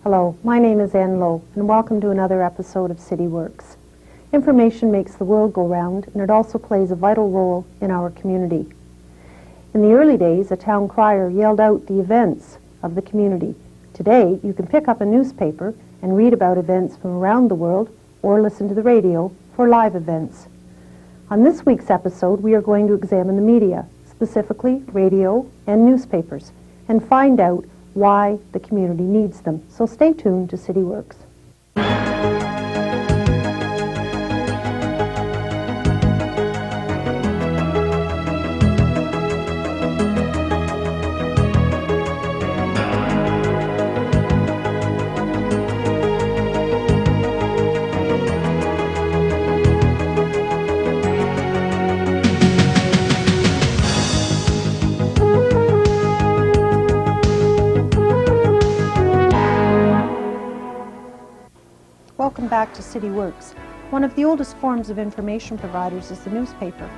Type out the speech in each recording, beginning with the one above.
Hello, my name is Ann Lowe, and welcome to another episode of City Works. Information makes the world go round, and it also plays a vital role in our community. In the early days, a town crier yelled out the events of the community. Today, you can pick up a newspaper and read about events from around the world, or listen to the radio for live events. On this week's episode, we are going to examine the media, specifically radio and newspapers, and find out why the community needs them. So stay tuned to City Works. Welcome back to City Works. One of the oldest forms of information providers is the newspaper.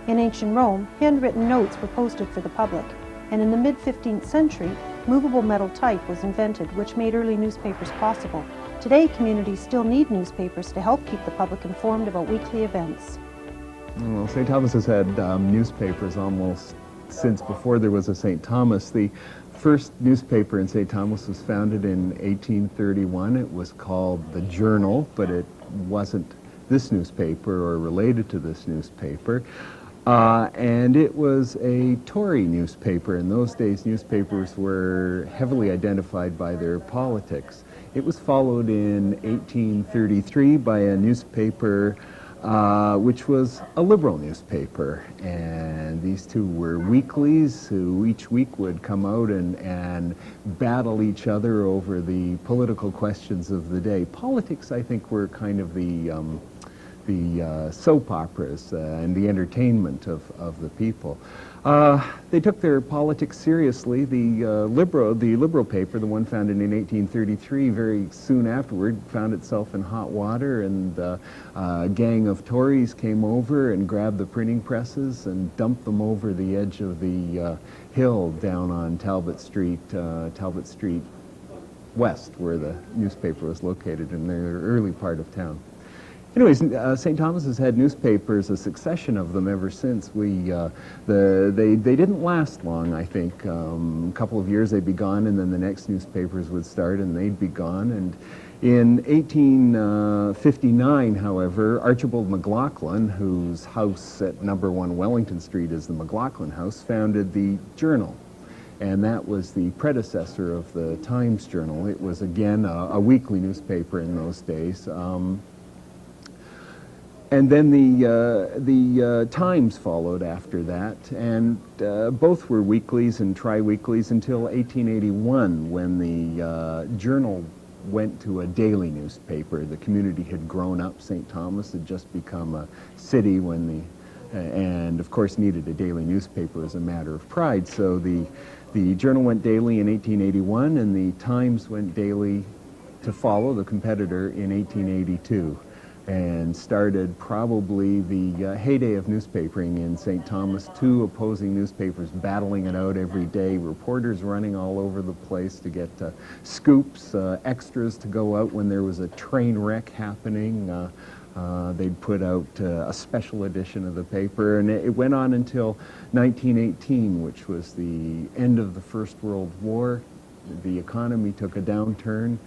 In ancient Rome, handwritten notes were posted for the public, and in the mid-15th century, movable metal type was invented, which made early newspapers possible. Today, communities still need newspapers to help keep the public informed about weekly events. Well, St. Thomas has had newspapers almost since before there was a St. Thomas. The first newspaper in St. Thomas was founded in 1831. It was called the Journal, but it wasn't this newspaper or related to this newspaper. And it was a Tory newspaper. In those days, newspapers were heavily identified by their politics. It was followed in 1833 by a newspaper which was a liberal newspaper, and these two were weeklies who each week would come out and battle each other over the political questions of the day. Politics, I think, were kind of the soap operas and the entertainment of the people. They took their politics seriously. The liberal paper, the one founded in 1833, very soon afterward found itself in hot water, and a gang of Tories came over and grabbed the printing presses and dumped them over the edge of the hill down on Talbot Street West, where the newspaper was located in the early part of town. Anyways, St. Thomas has had newspapers, a succession of them ever since. They didn't last long, I think. A couple of years they'd be gone, and then the next newspapers would start and they'd be gone. And in 1859, however, Archibald McLaughlin, whose house at number 1 Wellington Street is the McLaughlin House, founded the Journal. And that was the predecessor of the Times Journal. It was, again, a weekly newspaper in those days. And then the Times followed after that, and both were weeklies and tri-weeklies until 1881, when the Journal went to a daily newspaper. The community had grown up. St. Thomas had just become a city and of course needed a daily newspaper as a matter of pride. So the Journal went daily in 1881, and the Times went daily to follow the competitor in 1882. And started probably the heyday of newspapering in St. Thomas. 2 opposing newspapers battling it out every day, reporters running all over the place to get scoops, extras to go out when there was a train wreck happening. They'd put out a special edition of the paper, and it went on until 1918, which was the end of the First World War. The economy took a downturn,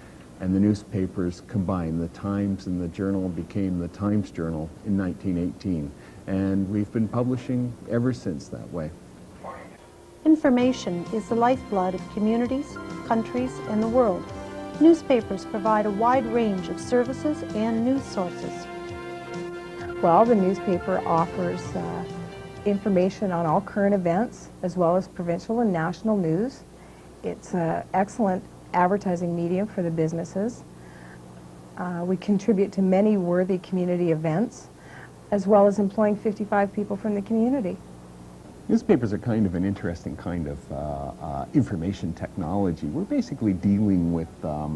and the newspapers combined. The Times and the Journal became the Times Journal in 1918. And we've been publishing ever since that way. Information is the lifeblood of communities, countries, and the world. Newspapers provide a wide range of services and news sources. Well, the newspaper offers information on all current events, as well as provincial and national news. It's an excellent advertising medium for the businesses. We contribute to many worthy community events, as well as employing 55 people from the community. Newspapers are kind of an interesting kind of information technology. We're basically dealing with the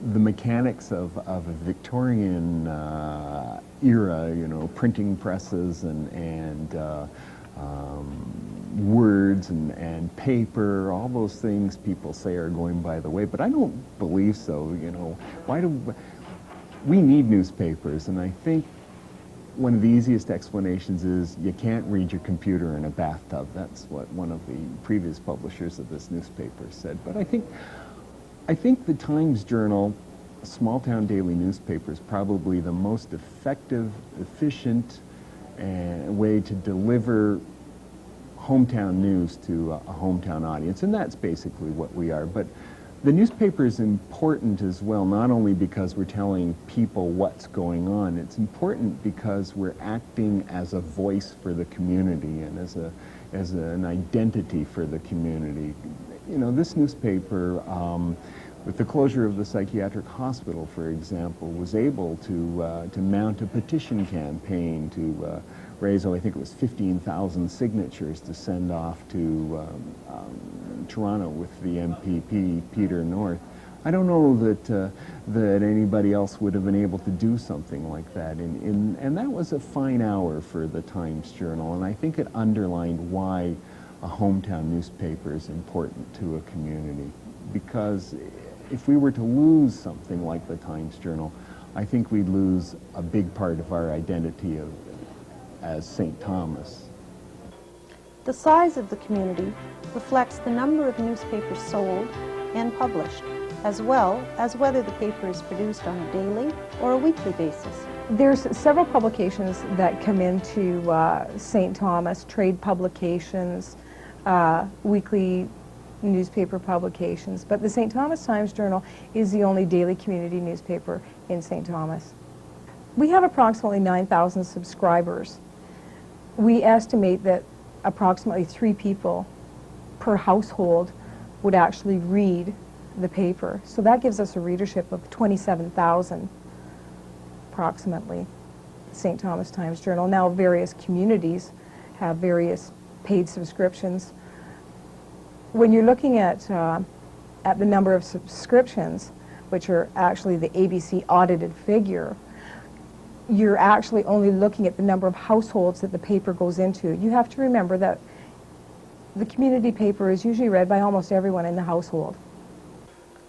mechanics of a Victorian era, printing presses and words and paper, all those things people say are going by the way, but I don't believe so. You know, we need newspapers, and I think one of the easiest explanations is you can't read your computer in a bathtub. That's what one of the previous publishers of this newspaper said. But I think the Times Journal, a small-town daily newspaper, is probably the most effective, efficient way to deliver hometown news to a hometown audience, and that's basically what we are. But the newspaper is important as well, not only because we're telling people what's going on, it's important because we're acting as a voice for the community and as an identity for the community. You know, this newspaper, with the closure of the psychiatric hospital, for example, was able to mount a petition campaign to raise, I think it was 15,000 signatures to send off to Toronto with the MPP, Peter North. I don't know that anybody else would have been able to do something like that. And that was a fine hour for the Times Journal, and I think it underlined why a hometown newspaper is important to a community. Because if we were to lose something like the Times Journal, I think we'd lose a big part of our identity as St. Thomas. The size of the community reflects the number of newspapers sold and published, as well as whether the paper is produced on a daily or a weekly basis. There's several publications that come into St. Thomas, trade publications, weekly newspaper publications, but the St. Thomas Times-Journal is the only daily community newspaper in St. Thomas. We have approximately 9,000 subscribers. We estimate that approximately 3 people per household would actually read the paper. So that gives us a readership of 27,000 approximately, St. Thomas Times-Journal. Now various communities have various paid subscriptions. When you're looking at the number of subscriptions, which are actually the ABC audited figure, you're actually only looking at the number of households that the paper goes into. You have to remember that the community paper is usually read by almost everyone in the household.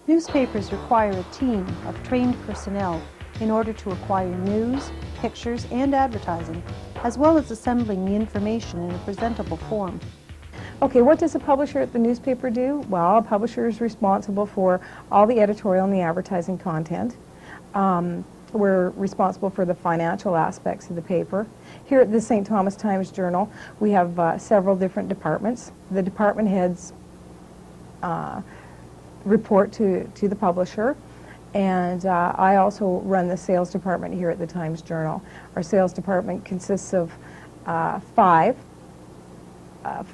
Newspapers require a team of trained personnel in order to acquire news, pictures, and advertising, as well as assembling the information in a presentable form. Okay, what does a publisher at the newspaper do? Well, a publisher is responsible for all the editorial and the advertising content. We're responsible for the financial aspects of the paper. Here at the St. Thomas Times-Journal, we have several different departments. The department heads report to the publisher, and I also run the sales department here at the Times-Journal. Our sales department consists of 5,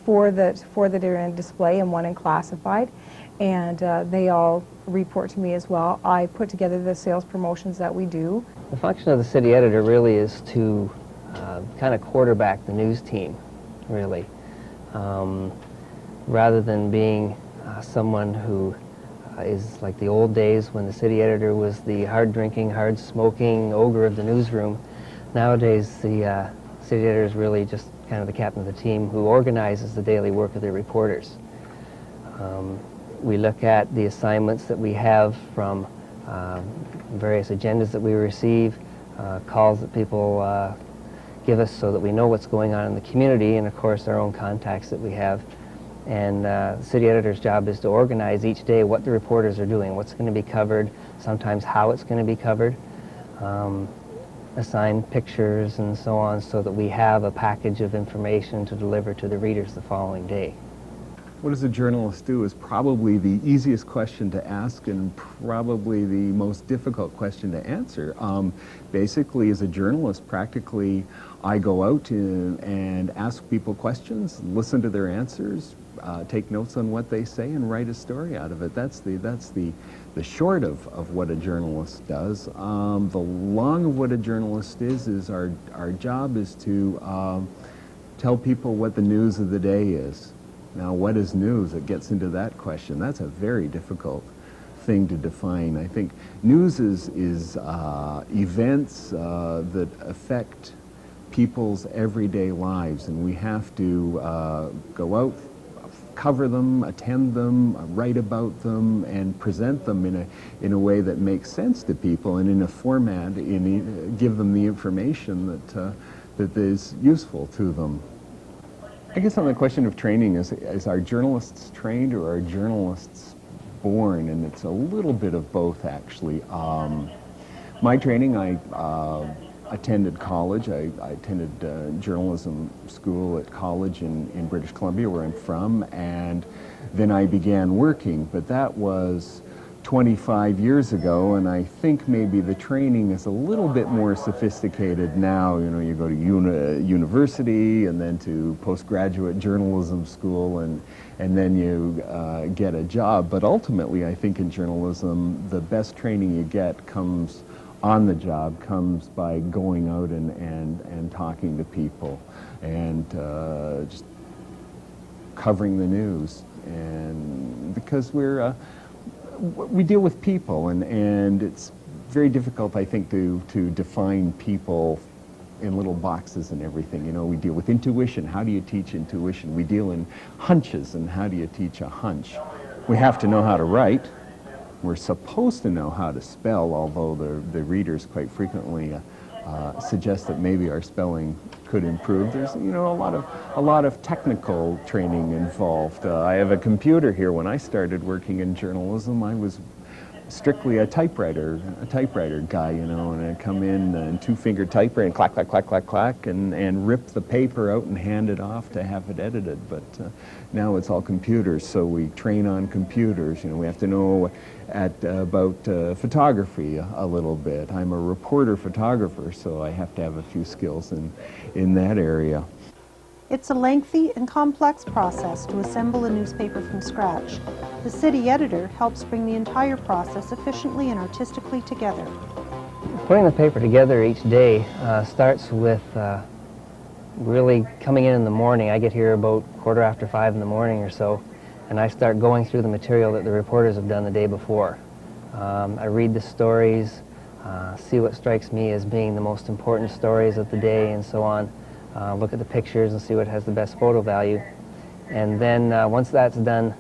4 that are in display and 1 in classified, and they all report to me as well. I put together the sales promotions that we do. The function of the city editor really is to kind of quarterback the news team, really, rather than being someone who is like the old days when the city editor was the hard-drinking, hard-smoking ogre of the newsroom. Nowadays, the city editor is really just kind of the captain of the team who organizes the daily work of the reporters. We look at the assignments that we have from various agendas that we receive, calls that people give us so that we know what's going on in the community, and of course our own contacts that we have. And the city editor's job is to organize each day what the reporters are doing, what's going to be covered, sometimes how it's going to be covered, assign pictures and so on, so that we have a package of information to deliver to the readers the following day. What does a journalist do is probably the easiest question to ask and probably the most difficult question to answer. Basically, as a journalist, practically, I go out and ask people questions, listen to their answers, take notes on what they say, and write a story out of it. That's the short of what a journalist does. The long of what a journalist is our job is to tell people what the news of the day is. Now, what is news? It gets into that question. That's a very difficult thing to define. I think news is events that affect people's everyday lives, and we have to go out, cover them, attend them, write about them, and present them in a way that makes sense to people, and in a format, give them the information that is useful to them. I guess on the question of training, is our journalists trained or are journalists born? And it's a little bit of both, actually. My training, I attended college. I attended journalism school at college in British Columbia, where I'm from, and then I began working, but that was 25 years ago, and I think maybe the training is a little bit more sophisticated now. You know, you go to university and then to postgraduate journalism school, and then you get a job. But ultimately, I think in journalism, the best training you get comes on the job, comes by going out and talking to people and just covering the news. And because we deal with people, and it's very difficult, I think, to define people in little boxes and everything. You know, we deal with intuition. How do you teach intuition? We deal in hunches, and how do you teach a hunch? We have to know how to write. We're supposed to know how to spell, although the readers quite frequently suggest that maybe our spelling could improve. There's, you know, a lot of technical training involved. I have a computer here. When I started working in journalism, I was strictly a typewriter guy, you know, and I'd come in and two-finger typewriter and clack, clack, clack, clack, clack, and rip the paper out and hand it off to have it edited. But now it's all computers, so we train on computers. You know, we have to know about photography a little bit. I'm a reporter photographer, so I have to have a few skills in that area. It's a lengthy and complex process to assemble a newspaper from scratch. The city editor helps bring the entire process efficiently and artistically together. Putting the paper together each day starts with really coming in the morning. I get here about 5:15 in the morning or so, and I start going through the material that the reporters have done the day before. I read the stories, see what strikes me as being the most important stories of the day and so on. Look at the pictures and see what has the best photo value. And then once that's done,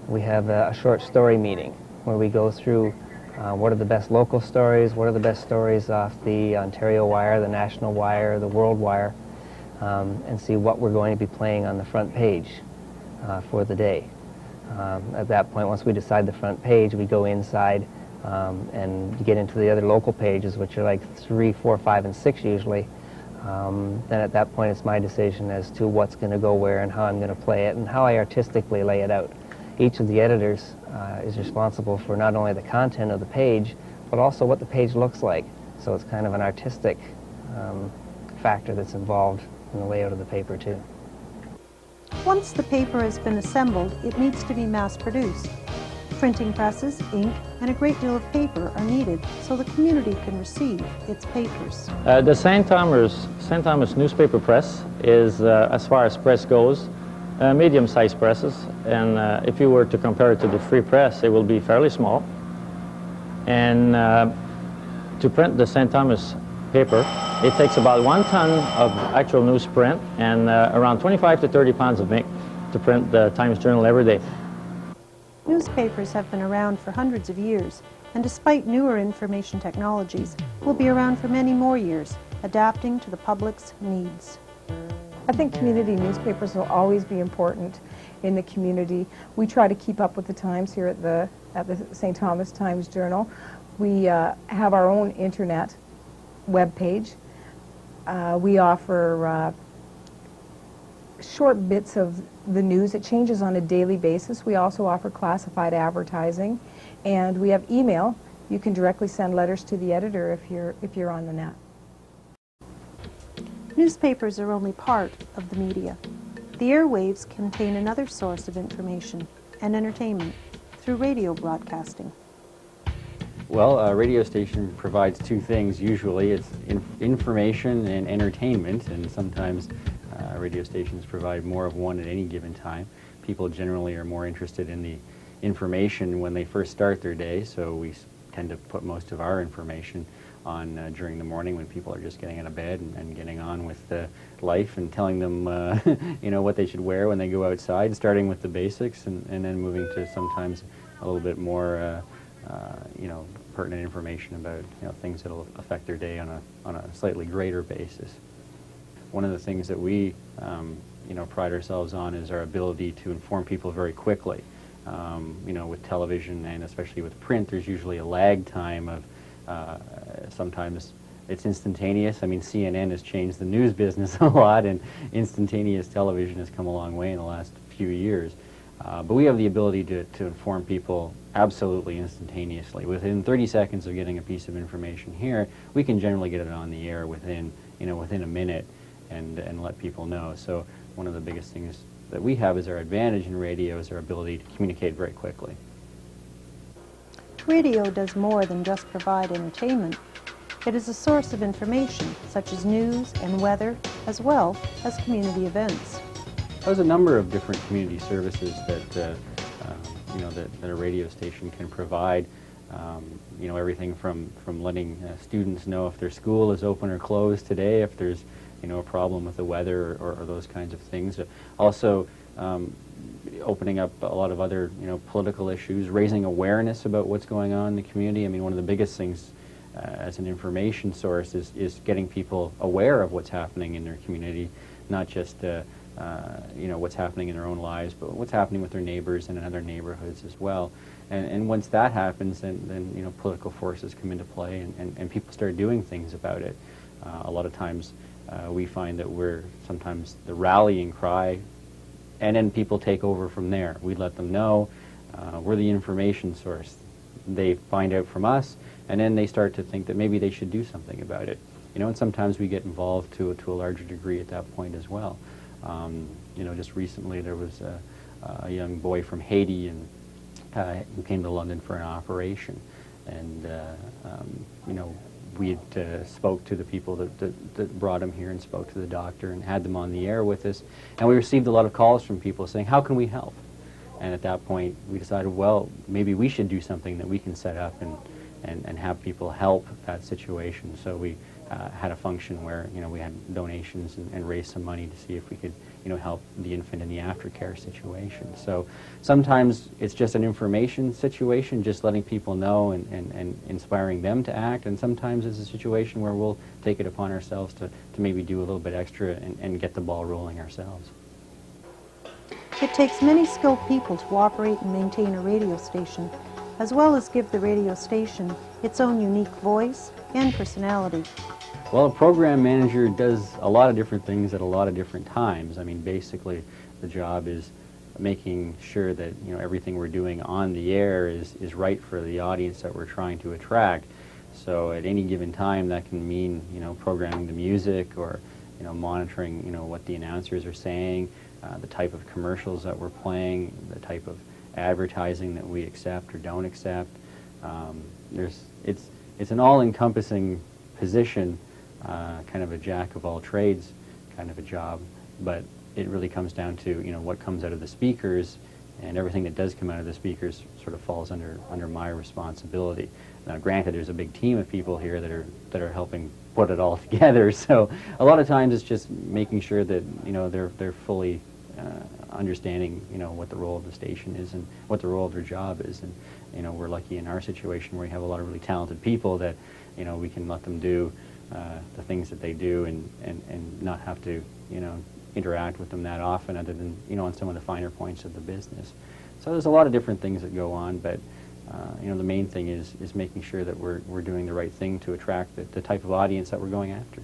we have a short story meeting where we go through what are the best local stories, what are the best stories off the Ontario Wire, the National Wire, the World Wire, and see what we're going to be playing on the front page for the day. At that point, once we decide the front page, we go inside and get into the other local pages, which are like 3, 4, 5, and 6 usually. Then at that point it's my decision as to what's going to go where and how I'm going to play it and how I artistically lay it out. Each of the editors is responsible for not only the content of the page, but also what the page looks like. So it's kind of an artistic factor that's involved in the layout of the paper too. Once the paper has been assembled, it needs to be mass-produced. Printing presses, ink, and a great deal of paper are needed so the community can receive its papers. The St. Thomas newspaper press is, as far as press goes, medium-sized presses, and if you were to compare it to the Free Press, it will be fairly small. And to print the St. Thomas paper, it takes about 1 ton of actual newsprint and around 25 to 30 pounds of ink to print the Times Journal every day. Newspapers have been around for hundreds of years, and despite newer information technologies, will be around for many more years, adapting to the public's needs. I think community newspapers will always be important in the community. We try to keep up with the times here at the St. Thomas Times Journal. We have our own internet web page. We offer short bits of the news. It changes on a daily basis. We also offer classified advertising, and we have email. You can directly send letters to the editor if you're on the net. Newspapers are only part of the media. The airwaves contain another source of information and entertainment through radio broadcasting. Well, a radio station provides two things usually. It's information and entertainment, and sometimes radio stations provide more of one at any given time. People generally are more interested in the information when they first start their day, so we tend to put most of our information on during the morning when people are just getting out of bed and getting on with life, and telling them what they should wear when they go outside, starting with the basics and then moving to sometimes a little bit more pertinent information about things that will affect their day on a slightly greater basis. One of the things that we pride ourselves on is our ability to inform people very quickly. With television and especially with print, there's usually a lag time of sometimes it's instantaneous. I mean, CNN has changed the news business a lot, and instantaneous television has come a long way in the last few years. But we have the ability to inform people absolutely instantaneously. Within 30 seconds of getting a piece of information here, we can generally get it on the air within a minute and let people know. So one of the biggest things that we have as our advantage in radio is our ability to communicate very quickly. Radio does more than just provide entertainment. It is a source of information, such as news and weather, as well as community events. There's a number of different community services that a radio station can provide. Everything from letting students know if their school is open or closed today, if there's a problem with the weather or those kinds of things. Also, opening up a lot of other political issues, raising awareness about what's going on in the community. I mean, one of the biggest things as an information source is getting people aware of what's happening in their community, not just what's happening in their own lives, but what's happening with their neighbors and in other neighborhoods as well. And once that happens, then political forces come into play, and people start doing things about it. A lot of times we find that we're sometimes the rallying cry, and then people take over from there. We let them know we're the information source. They find out from us, and then they start to think that maybe they should do something about it. And sometimes we get involved to a larger degree at that point as well. Just recently there was a young boy from Haiti and who came to London for an operation, and we had spoke to the people that brought him here and spoke to the doctor and had them on the air with us, and we received a lot of calls from people saying, how can we help? And at that point we decided, well, maybe we should do something that we can set up and have people help that situation. So we had a function where we had donations and raised some money to see if we could help the infant in the aftercare situation. So sometimes it's just an information situation, just letting people know and inspiring them to act, and sometimes it's a situation where we'll take it upon ourselves to maybe do a little bit extra and get the ball rolling ourselves. It takes many skilled people to operate and maintain a radio station, as well as give the radio station its own unique voice and personality. Well, a program manager does a lot of different things at a lot of different times. I mean, basically, the job is making sure that everything we're doing on the air is right for the audience that we're trying to attract. So at any given time, that can mean programming the music, or monitoring what the announcers are saying, the type of commercials that we're playing, the type of advertising that we accept or don't accept. It's an all-encompassing position. Kind of a jack of all trades kind of a job, but it really comes down to what comes out of the speakers, and everything that does come out of the speakers sort of falls under my responsibility. Now, granted, there's a big team of people here that are helping put it all together, so a lot of times it's just making sure that they're fully understanding what the role of the station is and what the role of their job is. And we're lucky in our situation where we have a lot of really talented people that we can let them do the things that they do and not have to interact with them that often, other than on some of the finer points of the business. So there's a lot of different things that go on, but the main thing is making sure that we're doing the right thing to attract the type of audience that we're going after.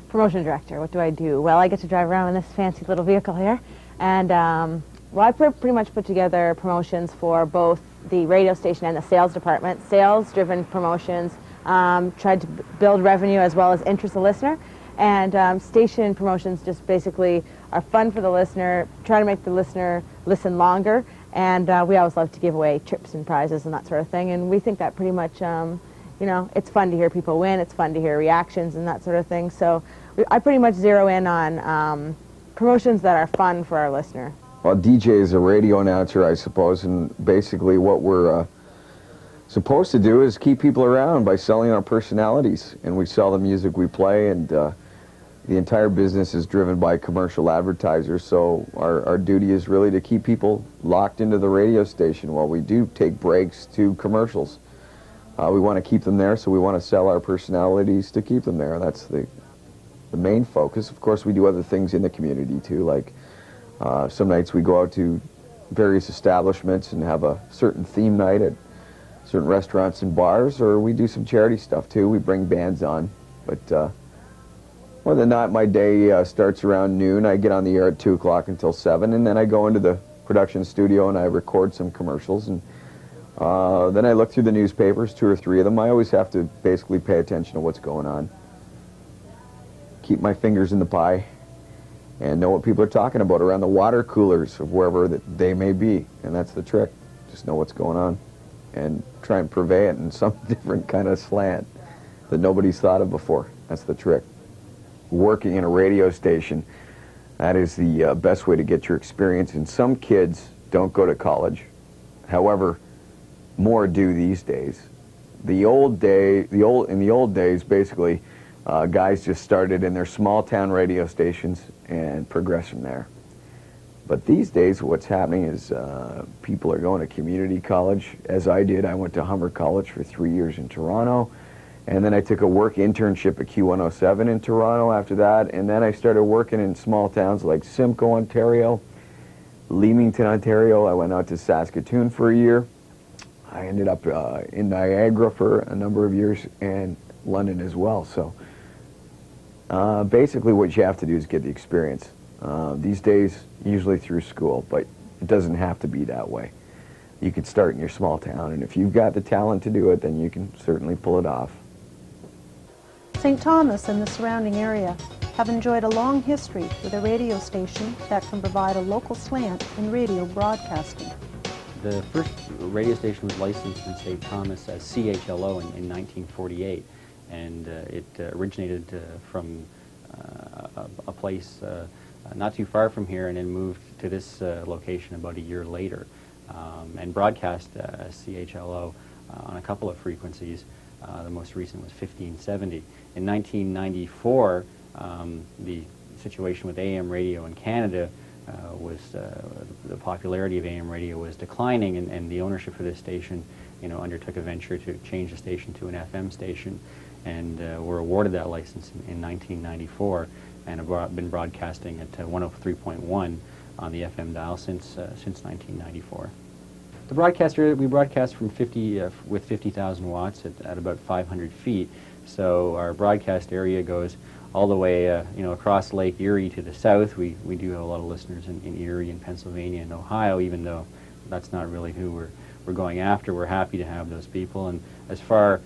Promotion director, what do I do? Well, I get to drive around in this fancy little vehicle here, and I pretty much put together promotions for both the radio station and the sales department, sales-driven promotions, tried to build revenue as well as interest the listener, and station promotions just basically are fun for the listener, try to make the listener listen longer, and we always love to give away trips and prizes and that sort of thing, and we think that pretty much, it's fun to hear people win, it's fun to hear reactions and that sort of thing, so I pretty much zero in on promotions that are fun for our listener. Well, DJ is a radio announcer, I suppose, and basically what we're supposed to do is keep people around by selling our personalities, and we sell the music we play, and the entire business is driven by commercial advertisers, so our duty is really to keep people locked into the radio station while we do take breaks to commercials. We want to keep them there, so we want to sell our personalities to keep them there. That's the main focus. Of course, we do other things in the community too, like some nights we go out to various establishments and have a certain theme night at certain restaurants and bars, or we do some charity stuff too. We bring bands on, but more than that, my day starts around noon. I get on the air at 2 o'clock until 7, and then I go into the production studio and I record some commercials, and then I look through the newspapers, 2 or 3 of them. I always have to basically pay attention to what's going on, keep my fingers in the pie, and know what people are talking about around the water coolers of wherever that they may be, and that's the trick. Just know what's going on and try and purvey it in some different kind of slant that nobody's thought of before. That's the trick. Working in a radio station, that is the best way to get your experience, and some kids don't go to college. However, more do these days. In the old days, basically, guys just started in their small town radio stations and progressed from there. But these days, what's happening is people are going to community college, as I did. I went to Humber College for 3 years in Toronto, and then I took a work internship at Q107 in Toronto after that, and then I started working in small towns like Simcoe, Ontario, Leamington, Ontario. I went out to Saskatoon for a year. I ended up in Niagara for a number of years, and London as well. So basically what you have to do is get the experience. These days, usually through school, but it doesn't have to be that way. You could start in your small town, and if you've got the talent to do it, then you can certainly pull it off. St. Thomas and the surrounding area have enjoyed a long history with a radio station that can provide a local slant in radio broadcasting. The first radio station was licensed in St. Thomas as CHLO in 1948, and it originated from a place not too far from here, and then moved to this location about a year later, and broadcast CHLO on a couple of frequencies. The most recent was 1570. In 1994, the situation with AM radio in Canada was the popularity of AM radio was declining, and the ownership of this station, undertook a venture to change the station to an FM station, and were awarded that license in 1994, and have been broadcasting at 103.1 on the FM dial since 1994. The broadcaster, we broadcast from 50,000 watts at about 500 feet, so our broadcast area goes all the way, across Lake Erie to the south. We do have a lot of listeners in Erie and Pennsylvania and Ohio, even though that's not really who we're going after. We're happy to have those people, and as far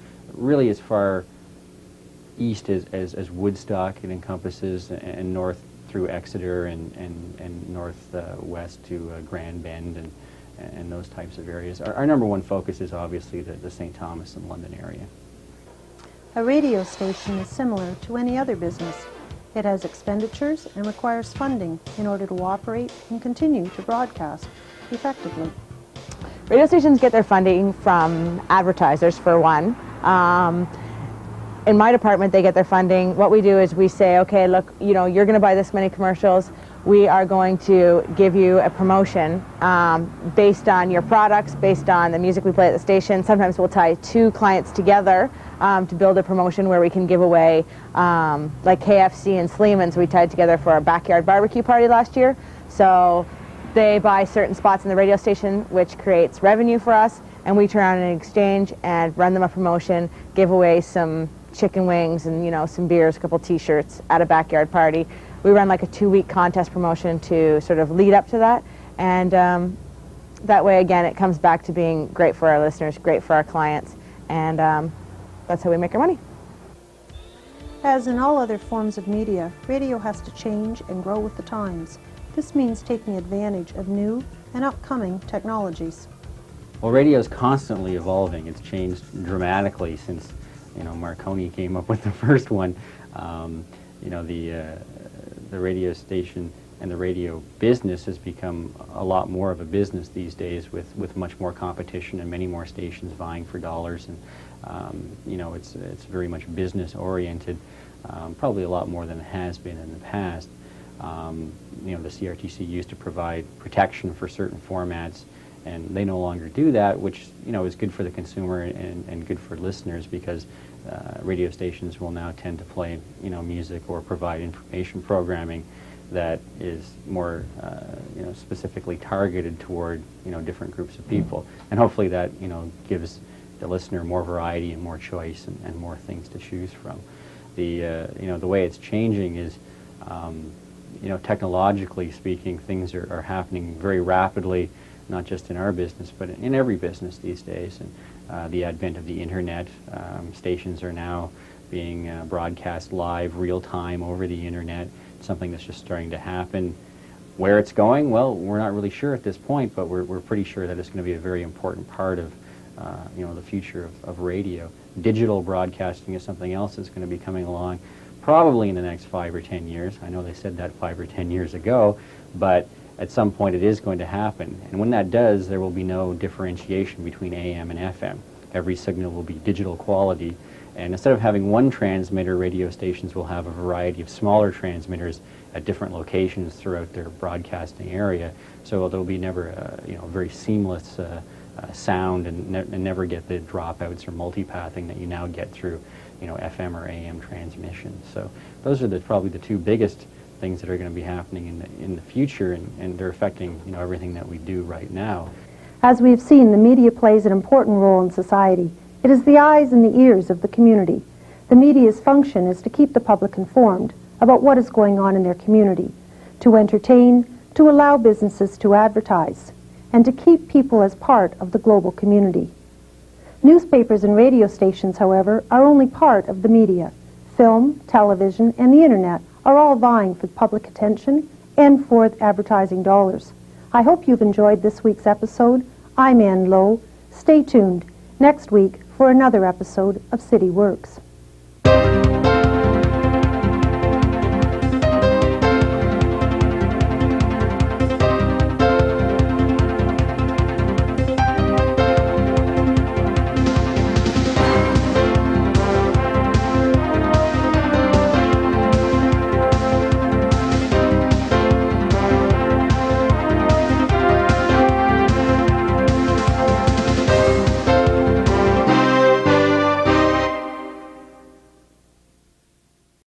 east as Woodstock it encompasses, and north through Exeter and northwest to Grand Bend and those types of areas. Our number one focus is obviously the St. Thomas and London area. A radio station is similar to any other business. It has expenditures and requires funding in order to operate and continue to broadcast effectively. Radio stations get their funding from advertisers, for one. In my department, they get their funding. What we do is we say, okay, look, you're going to buy this many commercials. We are going to give you a promotion based on your products, based on the music we play at the station. Sometimes we'll tie 2 clients together to build a promotion where we can give away, like KFC and Sleeman's, we tied together for our backyard barbecue party last year. So they buy certain spots in the radio station, which creates revenue for us, and we turn around in exchange and run them a promotion, give away some chicken wings and some beers, a couple t-shirts at a backyard party. We run like a 2-week contest promotion to sort of lead up to that, and that way again it comes back to being great for our listeners, great for our clients, and that's how we make our money. As in all other forms of media, radio has to change and grow with the times. This means taking advantage of new and upcoming technologies. Well, radio is constantly evolving. It's changed dramatically since Marconi came up with the first one. The radio station and the radio business has become a lot more of a business these days with much more competition and many more stations vying for dollars. And you know, it's very much business oriented, probably a lot more than it has been in the past. You know, the CRTC used to provide protection for certain formats, and they no longer do that, which, you know, is good for the consumer and good for listeners, because radio stations will now tend to play, you know, music or provide information programming that is more, you know, specifically targeted toward, you know, different groups of people. And hopefully that, you know, gives the listener more variety and more choice and more things to choose from. The, you know, the way it's changing is, you know, technologically speaking, things are happening very rapidly, not just in our business, but in every business these days. And the advent of the internet, stations are now being broadcast live, real time over the internet, something that's just starting to happen. Where it's going, well, we're not really sure at this point, but we're pretty sure that it's going to be a very important part of, you know, the future of radio. Digital broadcasting is something else that's going to be coming along probably in the next 5 or 10 years. I know they said that 5 or 10 years ago, but at some point it is going to happen. And when that does, there will be no differentiation between AM and FM. Every signal will be digital quality. And instead of having one transmitter, radio stations will have a variety of smaller transmitters at different locations throughout their broadcasting area. So there will be never, you know, very seamless sound, and never get the dropouts or multipathing that you now get through, you know, FM or AM transmission. So those are probably the two biggest things that are going to be happening in the future, and they're affecting, you know, everything that we do right now. As we've seen, the media plays an important role in society. It is the eyes and the ears of the community. The media's function is to keep the public informed about what is going on in their community, to entertain, to allow businesses to advertise, and to keep people as part of the global community. Newspapers and radio stations, however, are only part of the media. Film, television, and the internet are all vying for public attention and for advertising dollars. I hope you've enjoyed this week's episode. I'm Ann Lowe. Stay tuned next week for another episode of City Works.